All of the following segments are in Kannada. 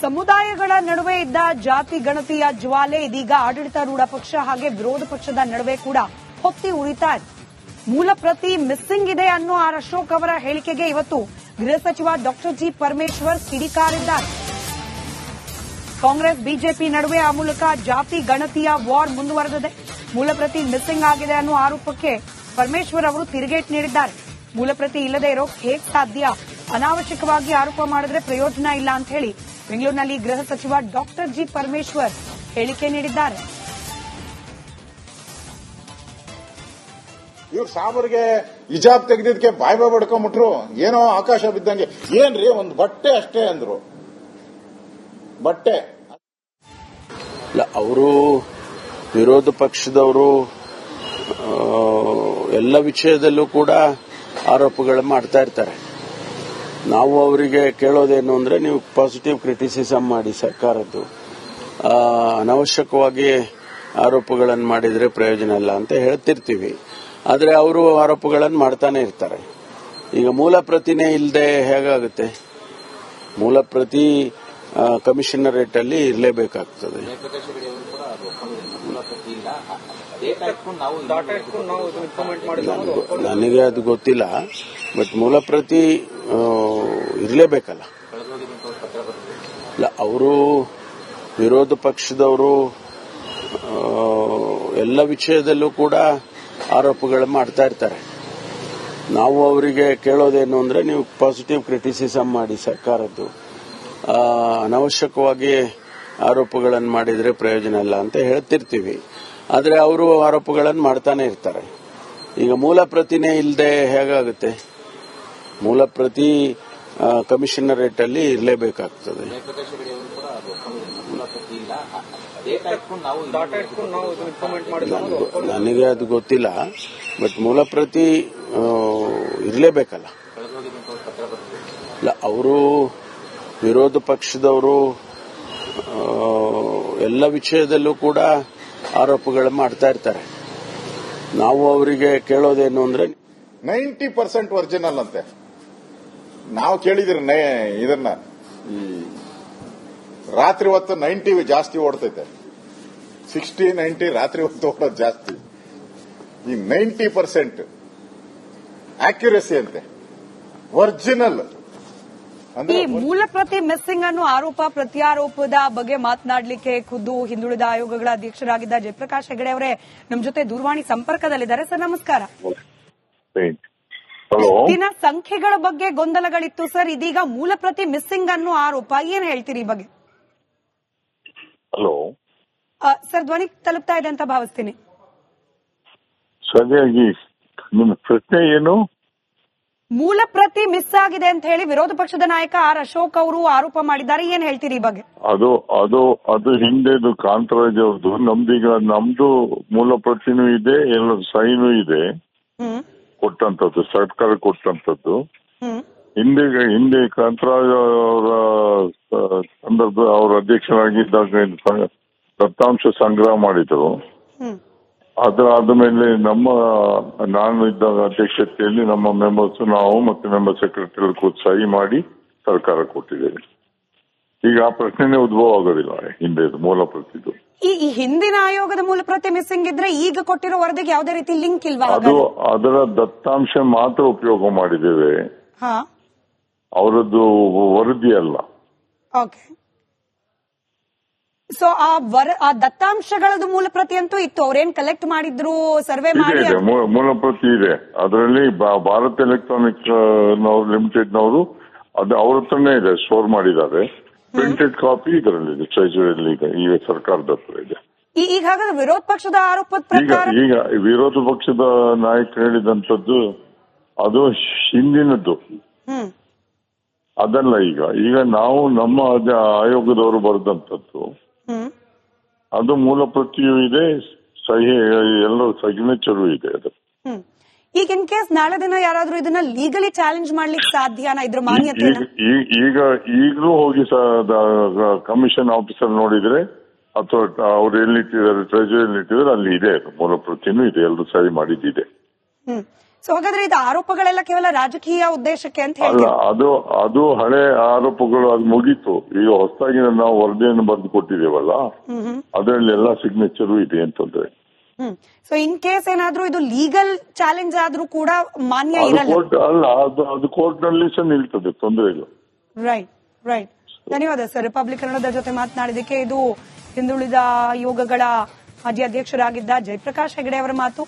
ಸಮುದಾಯಗಳ ನಡುವೆ ಇದ್ದ ಜಾತಿ ಗಣತಿಯ ಜ್ವಾಲೆ ಇದೀಗ ಆಡಳಿತಾರೂಢ ಪಕ್ಷ ಹಾಗೆ ವಿರೋಧ ಪಕ್ಷದ ನಡುವೆ ಕೂಡ ಹೊತ್ತಿ ಉರಿತಾ ಇದೆ. ಮೂಲ ಪ್ರತಿ ಮಿಸ್ಸಿಂಗ್ ಇದೆ ಅನ್ನೋ ಆರ್ ಅಶೋಕ್ ಅವರ ಹೇಳಿಕೆಗೆ ಇವತ್ತು ಗೃಹ ಸಚಿವ ಡಾಕ್ಟರ್ ಜಿ ಪರಮೇಶ್ವರ್ ಕಿಡಿಕಾರಿದ್ದಾರೆ. ಕಾಂಗ್ರೆಸ್ ಬಿಜೆಪಿ ನಡುವೆ ಆ ಮೂಲಕ ಜಾತಿ ಗಣತಿಯ ವಾರ್ ಮುಂದುವರೆದಿದೆ. ಮೂಲ ಪ್ರತಿ ಮಿಸ್ಸಿಂಗ್ ಆಗಿದೆ ಅನ್ನೋ ಆರೋಪಕ್ಕೆ ಪರಮೇಶ್ವರ್ ಅವರು ತಿರುಗೇಟು ನೀಡಿದ್ದಾರೆ. ಮೂಲ ಪ್ರತಿ ಇಲ್ಲದೆ ಇರೋಕೆ ಹೇಗೆ ಸಾಧ್ಯ, ಅನಾವಶ್ಯಕವಾಗಿ ಆರೋಪ ಮಾಡಿದ್ರೆ ಪ್ರಯೋಜನ ಇಲ್ಲ ಅಂತ ಹೇಳಿ ಬೆಂಗಳೂರಿನಲ್ಲಿ ಗೃಹ ಸಚಿವ ಡಾಕ್ಟರ್ ಜಿ ಪರಮೇಶ್ವರ್ ಹೇಳಿಕೆ ನೀಡಿದ್ದಾರೆ. ಇವ್ರು ಸಾಬರ್ಗೆ ಹಿಜಾಬ್ ತೆಗೆದಿದ್ದಕ್ಕೆ ಬಾಯ್ ಬಡ್ಕೊಂಡ್ಬಿಟ್ರು. ಏನೋ ಆಕಾಶ ಬಿದ್ದಂಗೆ. ಏನ್ರಿ ಒಂದು ಬಟ್ಟೆ ಅಷ್ಟೇ ಅಂದ್ರು. ಬಟ್ಟೆ ಅವರು ವಿರೋಧ ಪಕ್ಷದವರು ಎಲ್ಲ ವಿಷಯದಲ್ಲೂ ಕೂಡ ಆರೋಪಗಳು ಮಾಡ್ತಾ ಇರ್ತಾರೆ. ನಾವು ಅವರಿಗೆ ಕೇಳೋದೇನು ಅಂದ್ರೆ, ನೀವು ಪಾಸಿಟಿವ್ ಕ್ರಿಟಿಸಿಸಮ್ ಮಾಡಿ ಸರ್ಕಾರದ್ದು, ಅನಾವಶ್ಯಕವಾಗಿ ಆರೋಪಗಳನ್ನು ಮಾಡಿದ್ರೆ ಪ್ರಯೋಜನ ಇಲ್ಲ ಅಂತ ಹೇಳ್ತಿರ್ತೀವಿ. ಆದರೆ ಅವರು ಆರೋಪಗಳನ್ನು ಮಾಡ್ತಾನೆ ಇರ್ತಾರೆ. ಈಗ ಮೂಲ ಪ್ರತಿನೇ ಇಲ್ಲದೆ ಹೇಗಾಗುತ್ತೆ? ಮೂಲ ಪ್ರತಿ ಕಮಿಷನರೇಟ್ ಅಲ್ಲಿ ಇರಲೇಬೇಕಾಗ್ತದೆ. ನನಗೆ ಅದು ಗೊತ್ತಿಲ್ಲ, ಬಟ್ ಮೂಲ ಪ್ರತಿ ಇರಲೇಬೇಕಲ್ಲ. ಅವರು ವಿರೋಧ ಪಕ್ಷದವರು ಎಲ್ಲ ವಿಷಯದಲ್ಲೂ ಕೂಡ ಆರೋಪಗಳು ಮಾಡ್ತಾ ಇರ್ತಾರೆ. ನಾವು ಅವರಿಗೆ ಕೇಳೋದೇನು ಅಂದ್ರೆ, ನೀವು ಪಾಸಿಟಿವ್ ಕ್ರಿಟಿಸಿಸಮ್ ಮಾಡಿ ಸರ್ಕಾರದ್ದು, ಅನಾವಶ್ಯಕವಾಗಿ ಆರೋಪಗಳನ್ನು ಮಾಡಿದ್ರೆ ಪ್ರಯೋಜನ ಇಲ್ಲ ಅಂತ ಹೇಳ್ತಿರ್ತೀವಿ. ಆದರೆ ಅವರು ಆರೋಪಗಳನ್ನು ಮಾಡ್ತಾನೆ ಇರ್ತಾರೆ. ಈಗ ಮೂಲ ಪ್ರತಿನೇ ಇಲ್ಲದೆ ಹೇಗಾಗುತ್ತೆ? ಮೂಲ ಪ್ರತಿ ಕಮಿಷನರೇಟ್ ಅಲ್ಲಿ ಇರಲೇಬೇಕಾಗ್ತದೆ. ನನಗೆ ಅದು ಗೊತ್ತಿಲ್ಲ, ಬಟ್ ಮೂಲ ಪ್ರತಿ ಇರಲೇಬೇಕಲ್ಲ. ಅವರು ವಿರೋಧ ಪಕ್ಷದವರು ಎಲ್ಲ ವಿಷಯದಲ್ಲೂ ಕೂಡ ಆರೋಪಗಳು ಮಾಡ್ತಾ ಇರ್ತಾರೆ. ನಾವು ಅವರಿಗೆ ಕೇಳೋದೇನು ಅಂದ್ರೆ, 90% ಒರಿಜಿನಲ್ ಅಂತೆ. ನಾವು ಕೇಳಿದ್ರೆ ಇದನ್ನ ಈ ರಾತ್ರಿ ಹೊತ್ತು 90 ಜಾಸ್ತಿ ಓಡ್ತೈತೆ. 60-90 ರಾತ್ರಿ ಹೊತ್ತು ಓಡೋದು ಜಾಸ್ತಿ. ಈ 90% ಆಕ್ಯುರಸಿ ಅಂತೆ, ಒರಿಜಿನಲ್. ಈ ಮೂಲ ಪ್ರತಿ ಮಿಸ್ಸಿಂಗ್ ಅನ್ನೋ ಆರೋಪ ಪ್ರತ್ಯಾರೋಪದ ಬಗ್ಗೆ ಮಾತನಾಡಲಿಕ್ಕೆ ಖುದ್ದು ಹಿಂದುಳಿದ ಆಯೋಗಗಳ ಅಧ್ಯಕ್ಷರಾಗಿದ್ದ ಜಯಪ್ರಕಾಶ್ ಹೆಗಡೆ ಅವರೇ ನಮ್ಮ ಜೊತೆ ದೂರವಾಣಿ ಸಂಪರ್ಕದಲ್ಲಿದ್ದಾರೆ. ಸರ್ ನಮಸ್ಕಾರ. ದಿನ ಸಂಖ್ಯೆಗಳ ಬಗ್ಗೆ ಗೊಂದಲಗಳಿತ್ತು ಸರ್, ಇದೀಗ ಮೂಲ ಪ್ರತಿ ಮಿಸ್ಸಿಂಗ್ ಅನ್ನೋ ಆರೋಪ, ಏನ್ ಹೇಳ್ತೀರಿ ಈ ಬಗ್ಗೆ? ಹಲೋ ಸರ್, ಧ್ವನಿ ತಲುಪ್ತಾ ಇದೆ ಅಂತ ಭಾವಿಸ್ತೀನಿ. ಸರಿಯಾಗಿ ನಿಮ್ಮ ಪ್ರಶ್ನೆ ಏನು? ಮೂಲ ಪ್ರತಿ ಮಿಸ್ ಆಗಿದೆ ಅಂತ ಹೇಳಿ ವಿರೋಧ ಪಕ್ಷದ ನಾಯಕ ಆರ್ ಅಶೋಕ್ ಅವರು ಆರೋಪ ಮಾಡಿದ್ದಾರೆ. ಏನ್ ಹೇಳ್ತೀರಿ ಈ ಬಗ್ಗೆ? ಅದು ಹಿಂದೆದು ಕಾಂತರಾಜ್ ಅವ್ರದ್ದು. ನಮ್ದು ಮೂಲ ಪ್ರತಿನೂ ಇದೆ, ಎಲ್ಲ ಸೈನು ಇದೆ, ಕೊಟ್ಟಂತದ್ದು, ಸರ್ಕಾರ ಕೊಟ್ಟಂತದ್ದು. ಹಿಂದೆ ಕಾಂತರಾಜ್ ಅವರ ಸಂದರ್ಭ ಅವರ ಅಧ್ಯಕ್ಷರಾಗಿದ್ದಾಗ ದತ್ತಾಂಶ ಸಂಗ್ರಹ ಮಾಡಿದ್ರು. ಅದಾದ ಮೇಲೆ ನಾನು ಇದ್ದಾಗ ಅಧ್ಯಕ್ಷತೆಯಲ್ಲಿ ನಮ್ಮ ಮೆಂಬರ್ಸ್, ನಾವು ಮತ್ತೆ ಮೆಂಬರ್ ಸೆಕ್ರೆಟರಿ ಕೂತ್ ಸಹಿ ಮಾಡಿ ಸರ್ಕಾರ ಕೊಟ್ಟಿದ್ದೇವೆ. ಈಗ ಆ ಪ್ರಶ್ನೆನೇ ಉದ್ಭವ ಆಗೋದಿಲ್ಲ ಹಿಂದೆ ಮೂಲ ಪ್ರತಿದು. ಈ ಹಿಂದಿನ ಆಯೋಗದ ಮೂಲ ಪ್ರತಿ ಮಿಸ್ಸಿಂಗ್ ಇದ್ರೆ ಈಗ ಕೊಟ್ಟಿರೋ ವರದಿಗೆ ಯಾವುದೇ ರೀತಿ ಲಿಂಕ್ ಇಲ್ವಾ? ಅದರ ದತ್ತಾಂಶ ಮಾತ್ರ ಉಪಯೋಗ ಮಾಡಿದ್ದೇವೆ, ಅವರದ್ದು ವರದಿ ಅಲ್ಲ. ಓಕೆ. ಸೊ ಆ ದತ್ತಾಂಶಗಳದ್ದು ಮೂಲ ಪ್ರತಿ ಅಂತೂ ಇತ್ತು, ಅವ್ರೇನ್ ಕಲೆಕ್ಟ್ ಮಾಡಿದ್ರು, ಸರ್ವೆ ಮಾಡಿ ಮೂಲ ಪ್ರತಿ ಇದೆ. ಅದರಲ್ಲಿ ಭಾರತ್ ಎಲೆಕ್ಟ್ರಾನಿಕ್ ಲಿಮಿಟೆಡ್ನವರು ಅದು ಅವ್ರ ಹತ್ರನೇ ಇದೆ, ಸ್ಟೋರ್ ಮಾಡಿದ್ದಾರೆ. ಪ್ರಿಂಟೆಡ್ ಕಾಪಿ ಇದರಲ್ಲಿದೆ, ಟ್ರೆಜರಿಯಲ್ಲಿ ಇದೆ, ಈಗ ಸರ್ಕಾರದ ಹತ್ರ ಇದೆ. ಈಗ ಹಾಗಾದ್ರೆ ವಿರೋಧ ಪಕ್ಷದ ಆರೋಪದ ಪ್ರಕಾರ ಈಗ ವಿರೋಧ ಪಕ್ಷದ ನಾಯಕರು ಹೇಳಿದಂತದ್ದು ಅದು ಹಿಂದಿನದ್ದು, ಅದಲ್ಲ. ಈಗ ನಾವು ನಮ್ಮ ಆಯೋಗದವರು ಬರೆದಂತದ್ದು, ಅದು ಮೂಲ ಪ್ರತಿಯೂ ಇದೆ, ಸಹಿ ಎಲ್ಲ ಸಿಗ್ನೇಚರು ಇದೆ. ಅದು ಈಗ ಇನ್ ಕೇಸ್ ನಾಳೆ ದಿನ ಯಾರಾದ್ರೂ ಇದನ್ನ ಲೀಗಲಿ ಚಾಲೆಂಜ್ ಮಾಡ್ಲಿಕ್ಕೆ ಸಾಧ್ಯನಾ? ಇದ್ರ ಮಾನ್ಯತೆ ಈಗಲೂ ಹೋಗಿ ಕಮಿಷನ್ ಆಫೀಸರ್ ನೋಡಿದ್ರೆ, ಅಥವಾ ಅವ್ರು ಎಲ್ಲಿಟ್ಟಿದ್ದಾರೆ, ಟ್ರೆಜರಿಯಲ್ಲಿ ಇಟ್ಟಿದ್ದಾರೆ, ಅಲ್ಲಿ ಇದೆ, ಮೂಲ ಪ್ರತಿನೂ ಇದೆ, ಎಲ್ಲರೂ ಸಹಿ ಮಾಡಿದ್ದಿದೆ. ಸೊ ಹಾಗಾದ್ರೆ ಇದು ಆರೋಪಗಳೆಲ್ಲ ಕೇವಲ ರಾಜಕೀಯ ಉದ್ದೇಶಕ್ಕೆ ಅಂತ ಅಲ್ಲ, ಹೇಳ್ತೀವಿ. ಅದು ಹಳೆ ಆರೋಪಗಳು, ಅದು ಮುಗೀತು. ಈಗ ಹೊಸದಾಗಿ ನಾವು ವರದಿಯನ್ನು ಬರೆದು ಕೊಟ್ಟಿದ್ದೇವಲ್ಲ, ಅದರಲ್ಲಿ ಎಲ್ಲ ಸಿಗ್ನೇಚರು ಇದೆ ಅಂತಂದ್ರೆ. ಸೊ ಇನ್ ಕೇಸ್ ಏನಾದ್ರೂ ಇದು ಲೀಗಲ್ ಚಾಲೆಂಜ್ ಆದ್ರೂ ಕೂಡ ಮಾನ್ಯ ಇರಲ್ಲ. ಕೋರ್ಟ್ ಅಲ್ಲ, ಅದು ಕೋರ್ಟ್ ನಲ್ಲಿ ಸಹ ನಿಲ್ತದೆ, ತೊಂದರೆ ಇಲ್ಲ. ರೈಟ್. ಧನ್ಯವಾದ ಸರ್. ರಿಪಬ್ಲಿಕ್ ಕನ್ನಡದ ಜೊತೆ ಮಾತನಾಡಿದಕ್ಕೆ. ಇದು ಹಿಂದುಳಿದ ಆಯೋಗಗಳ ಮಾಜಿ ಅಧ್ಯಕ್ಷರಾಗಿದ್ದ ಜಯಪ್ರಕಾಶ್ ಹೆಗಡೆ ಅವರ ಮಾತು.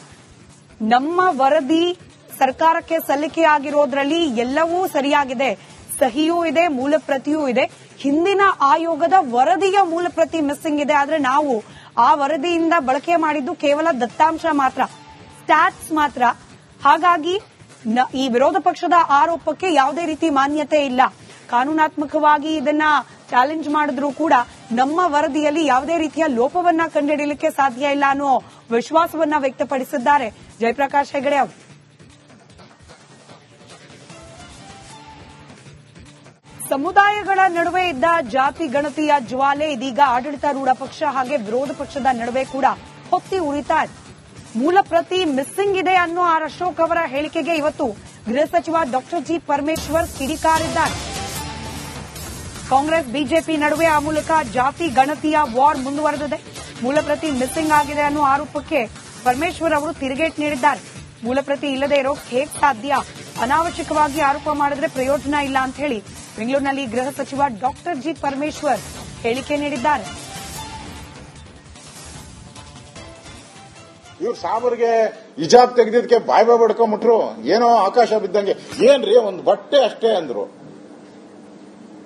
ನಮ್ಮ ವರದಿ ಸರ್ಕಾರಕ್ಕೆ ಸಲ್ಲಿಕೆ ಆಗಿರೋದ್ರಲ್ಲಿ ಎಲ್ಲವೂ ಸರಿಯಾಗಿದೆ, ಸಹಿಯೂ ಇದೆ, ಮೂಲ ಪ್ರತಿಯೂ ಇದೆ. ಹಿಂದಿನ ಆಯೋಗದ ವರದಿಯ ಮೂಲ ಪ್ರತಿ ಮಿಸ್ಸಿಂಗ್ ಇದೆ. ಆದ್ರೆ ನಾವು ಆ ವರದಿಯಿಂದ ಬಳಕೆ ಮಾಡಿದ್ದು ಕೇವಲ ದತ್ತಾಂಶ ಮಾತ್ರ, ಸ್ಟ್ಯಾಟ್ಸ್ ಮಾತ್ರ. ಹಾಗಾಗಿ ಈ ವಿರೋಧ ಪಕ್ಷದ ಆರೋಪಕ್ಕೆ ಯಾವುದೇ ರೀತಿ ಮಾನ್ಯತೆ ಇಲ್ಲ. ಕಾನೂನಾತ್ಮಕವಾಗಿ ಇದನ್ನ ಚಾಲೆಂಜ್ ಮಾಡಿದ್ರೂ ಕೂಡ ನಮ್ಮ ವರದಿಯಲ್ಲಿ ಯಾವುದೇ ರೀತಿಯ ಲೋಪವನ್ನ ಕಂಡುಹಿಡಿಯಲಿಕ್ಕೆ ಸಾಧ್ಯ ಇಲ್ಲ ಅನ್ನೋ ವಿಶ್ವಾಸವನ್ನ ವ್ಯಕ್ತಪಡಿಸಿದ್ದಾರೆ ಜಯಪ್ರಕಾಶ್ ಹೆಗಡೆ ಅವರು. ಸಮುದಾಯಗಳ ನಡುವೆ ಇದ್ದ ಜಾತಿ ಗಣತಿಯ ಜ್ವಾಲೆ ಇದೀಗ ಆಡಳಿತಾರೂಢ ಪಕ್ಷ ಹಾಗೆ ವಿರೋಧ ಪಕ್ಷದ ನಡುವೆ ಕೂಡ ಹೊತ್ತಿ ಉರಿತಾ ಇದೆ. ಮೂಲ ಪ್ರತಿ ಮಿಸ್ಸಿಂಗ್ ಇದೆ ಅನ್ನೋ ಆರ್ ಅಶೋಕ್ ಅವರ ಹೇಳಿಕೆಗೆ ಇವತ್ತು ಗೃಹ ಸಚಿವ ಡಾಕ್ಟರ್ ಜಿ ಪರಮೇಶ್ವರ್ ಕಿಡಿಕಾರಿದ್ದಾರೆ. ಕಾಂಗ್ರೆಸ್ ಬಿಜೆಪಿ ನಡುವೆ ಆ ಮೂಲಕ ಜಾತಿ ಗಣತಿಯ ವಾರ್ ಮುಂದುವರೆದಿದೆ. ಮೂಲ ಪ್ರತಿ ಮಿಸ್ಸಿಂಗ್ ಆಗಿದೆ ಅನ್ನೋ ಆರೋಪಕ್ಕೆ ಪರಮೇಶ್ವರ್ ಅವರು ತಿರುಗೇಟು ನೀಡಿದ್ದಾರೆ. ಮೂಲ ಪ್ರತಿ ಇಲ್ಲದೆ ಇರೋ ಹೇಗೆ ಸಾಧ್ಯ, ಅನಾವಶ್ಯಕವಾಗಿ ಆರೋಪ ಮಾಡಿದ್ರೆ ಪ್ರಯೋಜನ ಇಲ್ಲ ಅಂತ ಹೇಳಿ ಬೆಂಗಳೂರಿನಲ್ಲಿ ಗೃಹ ಸಚಿವ ಡಾಕ್ಟರ್ ಜಿ ಪರಮೇಶ್ವರ್ ಹೇಳಿಕೆ ನೀಡಿದ್ದಾರೆ. ಇವ್ರು ಸಾಬರ್ಗೆ ಹಿಜಾಬ್ ತೆಗೆದಿದ್ದಕ್ಕೆ ಬಾಯ್ ಬಡ್ಕೊಂಡ್ಬಿಟ್ರು. ಏನೋ ಆಕಾಶ ಬಿದ್ದಂಗೆ. ಏನ್ರಿ ಒಂದು ಬಟ್ಟೆ ಅಷ್ಟೇ ಅಂದ್ರು.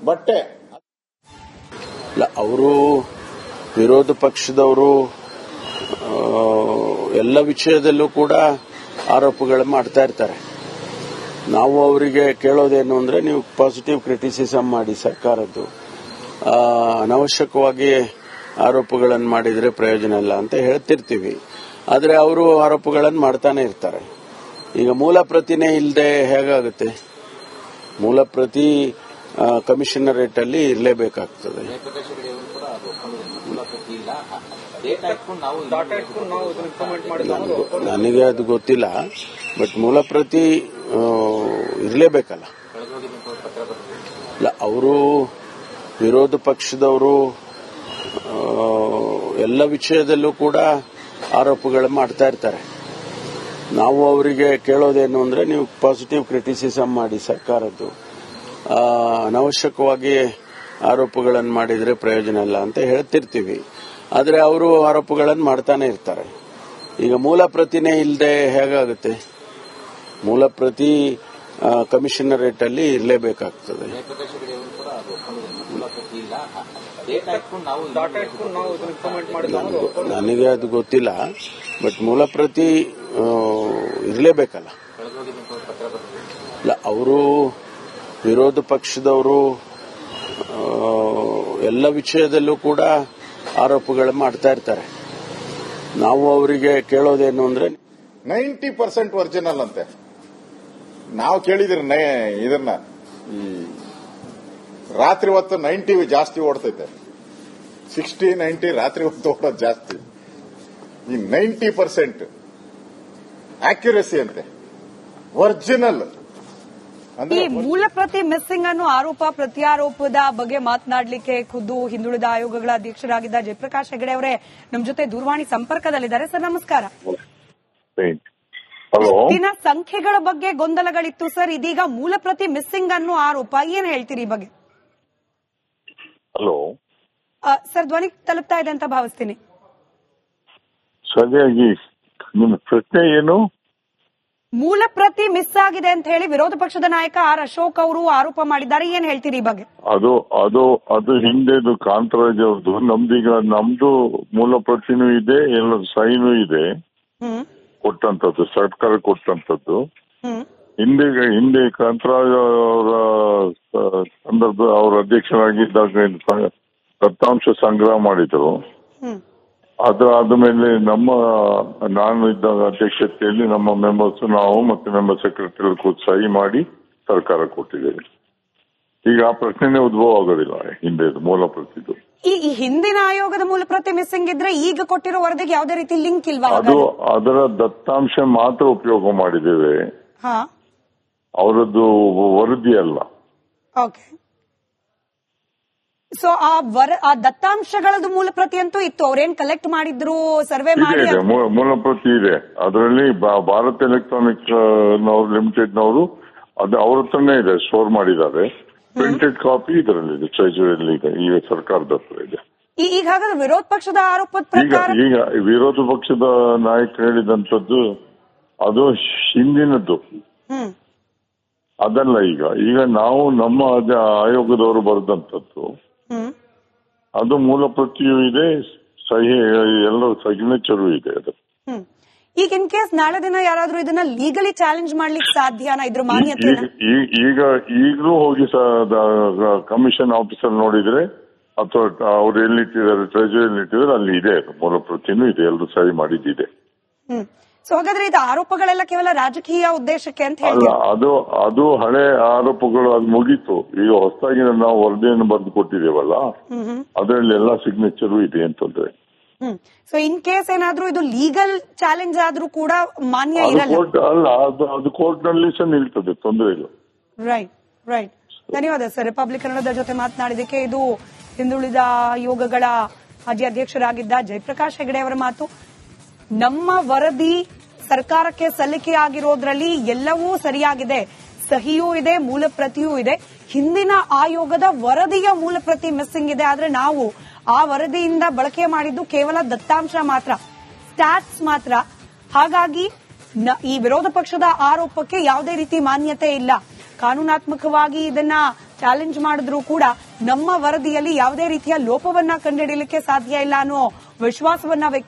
ಬಟ್ಟೆ ಅವರು ವಿರೋಧ ಪಕ್ಷದವರು ಎಲ್ಲ ವಿಷಯದಲ್ಲೂ ಕೂಡ ಆರೋಪಗಳು ಮಾಡ್ತಾ ಇರ್ತಾರೆ. ನಾವು ಅವರಿಗೆ ಕೇಳೋದೇನು ಅಂದ್ರೆ, ನೀವು ಪಾಸಿಟಿವ್ ಕ್ರಿಟಿಸಿಸಮ್ ಮಾಡಿ ಸರ್ಕಾರದ್ದು, ಅನಾವಶ್ಯಕವಾಗಿ ಆರೋಪಗಳನ್ನು ಮಾಡಿದ್ರೆ ಪ್ರಯೋಜನ ಇಲ್ಲ ಅಂತ ಹೇಳ್ತಿರ್ತೀವಿ. ಆದರೆ ಅವರು ಆರೋಪಗಳನ್ನು ಮಾಡ್ತಾನೆ ಇರ್ತಾರೆ. ಈಗ ಮೂಲ ಪ್ರತಿನೇ ಇಲ್ಲದೆ ಹೇಗಾಗುತ್ತೆ? ಮೂಲ ಪ್ರತಿ ಕಮಿಷನರೇಟ್ ಅಲ್ಲಿ ಇರಲೇಬೇಕಾಗ್ತದೆ. ನನಗೆ ಅದು ಗೊತ್ತಿಲ್ಲ, ಬಟ್ ಮೂಲ ಪ್ರತಿ ಇರಲೇಬೇಕಲ್ಲ. ಅವರು ವಿರೋಧ ಪಕ್ಷದವರು ಎಲ್ಲ ವಿಷಯದಲ್ಲೂ ಕೂಡ ಆರೋಪಗಳು ಮಾಡ್ತಾ ಇರ್ತಾರೆ. ನಾವು ಅವರಿಗೆ ಕೇಳೋದೇನು ಅಂದ್ರೆ, ನೀವು ಪಾಸಿಟಿವ್ ಕ್ರಿಟಿಸಿಸಮ್ ಮಾಡಿ ಸರ್ಕಾರದ್ದು, ಅನಾವಶ್ಯಕವಾಗಿ ಆರೋಪಗಳನ್ನು ಮಾಡಿದ್ರೆ ಪ್ರಯೋಜನ ಇಲ್ಲ ಅಂತ ಹೇಳ್ತಿರ್ತೀವಿ. ಆದರೆ ಅವರು ಆರೋಪಗಳನ್ನು ಮಾಡ್ತಾನೆ ಇರ್ತಾರೆ. ಈಗ ಮೂಲ ಪ್ರತಿನೇ ಇಲ್ಲದೆ ಹೇಗಾಗುತ್ತೆ? ಮೂಲ ಪ್ರತಿ ಕಮಿಷನರೇಟ್ ಅಲ್ಲಿ ಇರಲೇಬೇಕಾಗ್ತದೆ. ನನಗೆ ಅದು ಗೊತ್ತಿಲ್ಲ, ಬಟ್ ಮೂಲ ಪ್ರತಿ ಇರಲೇಬೇಕಲ್ಲ. ಅವರು ವಿರೋಧ ಪಕ್ಷದವರು ಎಲ್ಲ ವಿಷಯದಲ್ಲೂ ಕೂಡ ಆರೋಪಗಳು ಮಾಡ್ತಾ ಇರ್ತಾರೆ. ನಾವು ಅವರಿಗೆ ಕೇಳೋದೇನು ಅಂದ್ರೆ, 90% ಒರಿಜಿನಲ್ ಅಂತೆ. ನಾವು ಕೇಳಿದ್ರಿ ಇದನ್ನ, ಈ ರಾತ್ರಿ ಹೊತ್ತು 90 ಜಾಸ್ತಿ ಓಡ್ತೈತೆ, 60-90 ರಾತ್ರಿ ಹೊತ್ತು ಓಡೋದು ಜಾಸ್ತಿ. ಈ 90% ಆಕ್ಯುರಸಿ ಅಂತೆ, ಒರಿಜಿನಲ್. ಈ ಮೂಲ ಪ್ರತಿ ಮಿಸ್ಸಿಂಗ್ ಅನ್ನೋ ಆರೋಪ ಪ್ರತ್ಯಾರೋಪದ ಬಗ್ಗೆ ಮಾತನಾಡಲಿಕ್ಕೆ ಖುದ್ದು ಹಿಂದುಳಿದ ಆಯೋಗಗಳ ಅಧ್ಯಕ್ಷರಾಗಿದ್ದ ಜಯಪ್ರಕಾಶ್ ಹೆಗಡೆ ಅವರೇ ನಮ್ಮ ಜೊತೆ ದೂರವಾಣಿ ಸಂಪರ್ಕದಲ್ಲಿದ್ದಾರೆ. ಸರ್ ನಮಸ್ಕಾರ. ದಿನ ಸಂಖ್ಯೆಗಳ ಬಗ್ಗೆ ಗೊಂದಲಗಳಿತ್ತು ಸರ್, ಇದೀಗ ಮೂಲ ಪ್ರತಿ ಮಿಸ್ಸಿಂಗ್ ಅನ್ನೋ ಆರೋಪ, ಏನ್ ಹೇಳ್ತೀರಿ ಈ ಬಗ್ಗೆ? ಹಲೋ ಸರ್, ಧ್ವನಿ ತಲುಪ್ತಾ ಇದೆ ಅಂತ ಭಾವಿಸ್ತೀನಿ. ಸರಿಯಾಗಿ ನಿಮ್ಮ ಪ್ರಶ್ನೆ ಏನು? ಮೂಲ ಪ್ರತಿ ಮಿಸ್ ಆಗಿದೆ ಅಂತ ಹೇಳಿ ವಿರೋಧ ಪಕ್ಷದ ನಾಯಕ ಆರ್ ಅಶೋಕ್ ಅವರು ಆರೋಪ ಮಾಡಿದ್ದಾರೆ, ಏನ್ ಹೇಳ್ತೀರಿ ಈ ಬಗ್ಗೆ? ಅದು ಹಿಂದೆದು ಕಾಂತರಾಜ್ ಅವ್ರದ್ದು. ನಮ್ದು ಮೂಲ ಪ್ರತಿನೂ ಇದೆ, ಎಲ್ಲ ಸೈನು ಇದೆ, ಕೊಟ್ಟಂತದ್ದು ಸರ್ಕಾರ ಕೊಟ್ಟಂತದ್ದು. ಹಿಂದೆ ಕಾಂತರಾಜ್ ಅವರ ಸಂದರ್ಭ ಅವರ ಅಧ್ಯಕ್ಷರಾಗಿದ್ದಾಗ ದತ್ತಾಂಶ ಸಂಗ್ರಹ ಮಾಡಿದ್ರು. ಅದಾದ ಮೇಲೆ ನಾನು ಇದ್ದಾಗ ಅಧ್ಯಕ್ಷತೆಯಲ್ಲಿ ನಮ್ಮ ಮೆಂಬರ್ಸ್, ನಾವು ಮತ್ತೆ ಮೆಂಬರ್ ಸೆಕ್ರೆಟರಿ ಕೂತ್ ಸಹಿ ಮಾಡಿ ಸರ್ಕಾರ ಕೊಟ್ಟಿದ್ದೇವೆ. ಈಗ ಆ ಪ್ರಶ್ನೆನೇ ಉದ್ಭವ ಆಗೋದಿಲ್ಲ ಹಿಂದೆದು ಮೂಲ ಪ್ರತಿದು. ಈ ಹಿಂದಿನ ಆಯೋಗದ ಮೂಲ ಪ್ರತಿ ಮಿಸ್ಸಿಂಗ್ ಇದ್ರೆ ಈಗ ಕೊಟ್ಟಿರೋ ವರದಿಗೆ ಯಾವುದೇ ರೀತಿ ಲಿಂಕ್ ಇಲ್ವಾ? ಅದರ ದತ್ತಾಂಶ ಮಾತ್ರ ಉಪಯೋಗ ಮಾಡಿದ್ದೇವೆ. ಹಾ, ಅವರದ್ದು ವರದಿ ಅಲ್ಲ. ಓಕೆ. ಸೊ ಆ ದತ್ತಾಂಶಗಳದ್ದು ಮೂಲ ಪ್ರತಿ ಅಂತೂ ಇತ್ತು, ಅವ್ರೇನ್ ಕಲೆಕ್ಟ್ ಮಾಡಿದ್ರು, ಸರ್ವೆ ಮಾಡಿ ಇದೆ, ಮೂಲ ಪ್ರತಿ ಇದೆ. ಅದರಲ್ಲಿ ಭಾರತ್ ಎಲೆಕ್ಟ್ರಾನಿಕ್ಸ್ ಲಿಮಿಟೆಡ್ನವರು ಅದು ಅವ್ರ ಹತ್ರನೇ ಇದೆ, ಸ್ಟೋರ್ ಮಾಡಿದ್ದಾರೆ. ಪ್ರಿಂಟೆಡ್ ಕಾಪಿ ಇದರಲ್ಲಿದೆ, ಟ್ರೆಜರಿಯಲ್ಲಿ ಇದೆ, ಈಗ ಸರ್ಕಾರದ ಹತ್ರ ಇದೆ. ಈಗ ಹಾಗಾದ್ರೆ ವಿರೋಧ ಪಕ್ಷದ ಆರೋಪದ ಪ್ರಕಾರ ಈಗ ವಿರೋಧ ಪಕ್ಷದ ನಾಯಕರು ಹೇಳಿದಂಥದ್ದು ಅದು ಹಿಂದಿನದ್ದು, ಅದಲ್ಲ. ಈಗ ನಾವು ನಮ್ಮ ಆಯೋಗದವರು ಬರೆದಂಥದ್ದು ಅದು ಮೂಲ ಪ್ರತಿಯೂ ಇದೆ, ಸಹಿ ಎಲ್ಲ ಸಿಗ್ನೇಚರು ಇದೆ ಅದು. ಈಗ ಇನ್ ಕೇಸ್ ನಾಳೆ ದಿನ ಯಾರಾದ್ರೂ ಇದನ್ನ ಲೀಗಲಿ ಚಾಲೆಂಜ್ ಮಾಡ್ಲಿಕ್ಕೆ ಸಾಧ್ಯನಾ, ಇದ್ರ ಮಾನ್ಯತೆ? ಈಗಲೂ ಹೋಗಿ ಕಮಿಷನ್ ಆಫೀಸರ್ ನೋಡಿದ್ರೆ ಅಥವಾ ಅವ್ರು ಎಲ್ಲಿಟ್ಟಿದ್ದಾರೆ, ಟ್ರೆಜರಿಯಲ್ಲಿ ಇಟ್ಟಿದ್ದಾರೆ, ಅಲ್ಲಿ ಇದೆ, ಮೂಲ ಪ್ರತಿನೂ ಇದೆ, ಎಲ್ಲರೂ ಸಹಿ ಮಾಡಿದ್ದಿದೆ. ಸೊ ಹಾಗಾದ್ರೆ ಇದು ಆರೋಪಗಳೆಲ್ಲ ಕೇವಲ ರಾಜಕೀಯ ಉದ್ದೇಶಕ್ಕೆ ಅಂತ ಹೇಳಿ? ಅಲ್ಲ, ಅದು ಹಳೆ ಆರೋಪಗಳು, ಅದು ಮುಗೀತು. ಈಗ ಹೊಸದಾಗಿ ನಾವು ವರದಿಯನ್ನು ಬರೆದು ಕೊಟ್ಟಿದ್ದೇವಲ್ಲ, ಅದರಲ್ಲಿ ಎಲ್ಲ ಸಿಗ್ನೇಚರು ಇದೆ ಅಂತಂದ್ರೆ. ಸೊ ಇನ್ ಕೇಸ್ ಏನಾದ್ರೂ ಇದು ಲೀಗಲ್ ಚಾಲೆಂಜ್ ಆದ್ರೂ ಕೂಡ ಮಾನ್ಯ ಇರಲ್ಲ? ಅಲ್ಲ, ಅದು ಕೋರ್ಟ್ ನಲ್ಲಿ ಸಹ ನಿಲ್ತದೆ, ತೊಂದರೆ ಇಲ್ಲ. Right, right. ಧನ್ಯವಾದ ಸರ್, ರಿಪಬ್ಲಿಕ್ ಕನ್ನಡದ ಜೊತೆ ಮಾತನಾಡಿದಕ್ಕೆ. ಇದು ಹಿಂದುಳಿದ ಆಯೋಗಗಳ ಮಾಜಿ ಅಧ್ಯಕ್ಷರಾಗಿದ್ದ ಜಯಪ್ರಕಾಶ್ ಹೆಗಡೆ ಅವರ ಮಾತು. ನಮ್ಮ ವರದಿ ಸರ್ಕಾರಕ್ಕೆ ಸಲ್ಲಿಕೆಯಾಗಿರೋದ್ರಲ್ಲಿ ಎಲ್ಲವೂ ಸರಿಯಾಗಿದೆ, ಸಹಿಯೂ ಇದೆ, ಮೂಲ ಪ್ರತಿಯೂ ಇದೆ. ಹಿಂದಿನ ಆಯೋಗದ ವರದಿಯ ಮೂಲ ಪ್ರತಿ ಮಿಸ್ಸಿಂಗ್ ಇದೆ. ಆದ್ರೆ ನಾವು ಆ ವರದಿಯಿಂದ ಬಳಕೆ ಮಾಡಿದ್ದು ಕೇವಲ ದತ್ತಾಂಶ ಮಾತ್ರ, ಸ್ಟ್ಯಾಟ್ಸ್ ಮಾತ್ರ. ಹಾಗಾಗಿ ಈ ವಿರೋಧ ಪಕ್ಷದ ಆರೋಪಕ್ಕೆ ಯಾವುದೇ ರೀತಿ ಮಾನ್ಯತೆ ಇಲ್ಲ. ಕಾನೂನಾತ್ಮಕವಾಗಿ ಇದನ್ನ ಚಾಲೆಂಜ್ ಮಾಡಿದ್ರೂ ಕೂಡ ನಮ್ಮ ವರದಿಯಲ್ಲಿ ಯಾವುದೇ ರೀತಿಯ ಲೋಪವನ್ನ ಕಂಡುಹಿಡಿಯಲಿಕ್ಕೆ ಸಾಧ್ಯ ಇಲ್ಲ ಅನ್ನೋ ವಿಶ್ವಾಸವನ್ನ